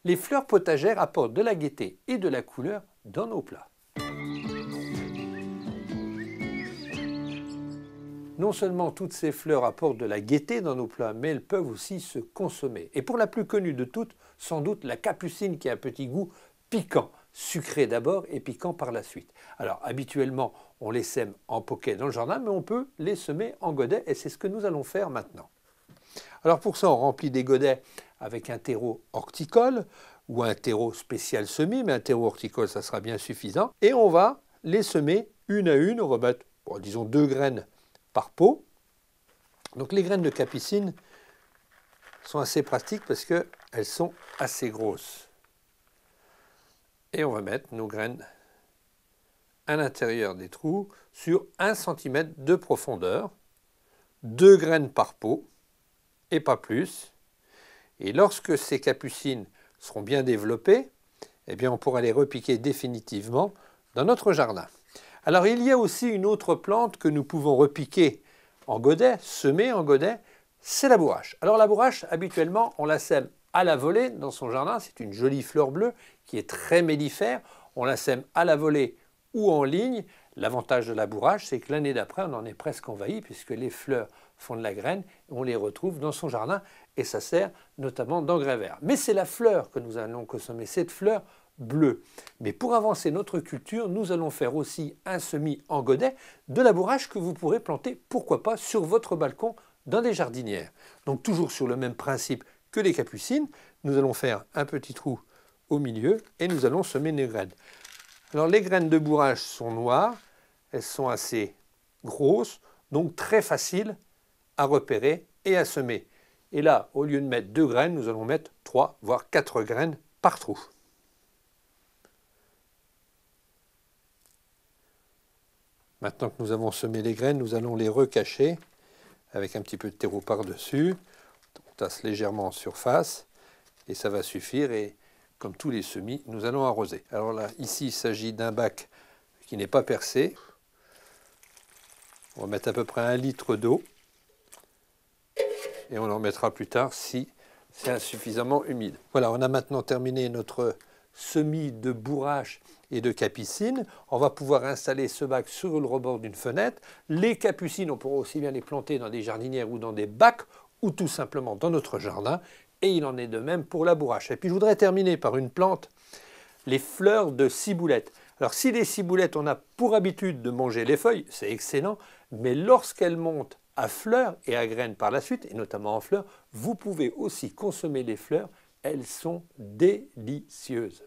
Les fleurs potagères apportent de la gaieté et de la couleur dans nos plats. Non seulement toutes ces fleurs apportent de la gaieté dans nos plats, mais elles peuvent aussi se consommer. Et pour la plus connue de toutes, sans doute la capucine qui a un petit goût piquant, sucré d'abord et piquant par la suite. Alors habituellement, on les sème en poquet dans le jardin, mais on peut les semer en godet et c'est ce que nous allons faire maintenant. Alors pour ça, on remplit des godets avec un terreau horticole ou un terreau spécial semis, mais un terreau horticole, ça sera bien suffisant. Et on va les semer une à une, on va mettre, bon, disons 2 graines par pot. Donc les graines de capucine sont assez pratiques parce qu'elles sont assez grosses. Et on va mettre nos graines à l'intérieur des trous sur 1 cm de profondeur, 2 graines par pot et pas plus. Et lorsque ces capucines seront bien développées, eh bien on pourra les repiquer définitivement dans notre jardin. Alors il y a aussi une autre plante que nous pouvons repiquer en godet, semer en godet, c'est la bourrache. Alors la bourrache, habituellement, on la sème à la volée dans son jardin. C'est une jolie fleur bleue qui est très mellifère. On la sème à la volée ou en ligne. L'avantage de la bourrache, c'est que l'année d'après, on en est presque envahi puisque les fleurs font de la graine. On les retrouve dans son jardin et ça sert notamment d'engrais vert. Mais c'est la fleur que nous allons consommer, cette fleur bleue. Mais pour avancer notre culture, nous allons faire aussi un semis en godet de la bourrache que vous pourrez planter, pourquoi pas, sur votre balcon dans des jardinières. Donc toujours sur le même principe que les capucines, nous allons faire un petit trou au milieu et nous allons semer nos graines. Alors les graines de bourrache sont noires, elles sont assez grosses, donc très faciles à repérer et à semer. Et là, au lieu de mettre 2 graines, nous allons mettre 3 voire 4 graines par trou. Maintenant que nous avons semé les graines, nous allons les recacher avec un petit peu de terreau par-dessus. On tasse légèrement en surface et ça va suffire. Et comme tous les semis, nous allons arroser. Alors là, ici, il s'agit d'un bac qui n'est pas percé. On va mettre à peu près 1 litre d'eau et on en mettra plus tard si c'est insuffisamment humide. Voilà, on a maintenant terminé notre semis de bourrache et de capucines. On va pouvoir installer ce bac sur le rebord d'une fenêtre. Les capucines, on pourra aussi bien les planter dans des jardinières ou dans des bacs ou tout simplement dans notre jardin. Et il en est de même pour la bourrache. Et puis je voudrais terminer par une plante, les fleurs de ciboulette. Alors si les ciboulettes, on a pour habitude de manger les feuilles, c'est excellent, mais lorsqu'elles montent à fleurs et à graines par la suite, et notamment en fleurs, vous pouvez aussi consommer les fleurs, elles sont délicieuses.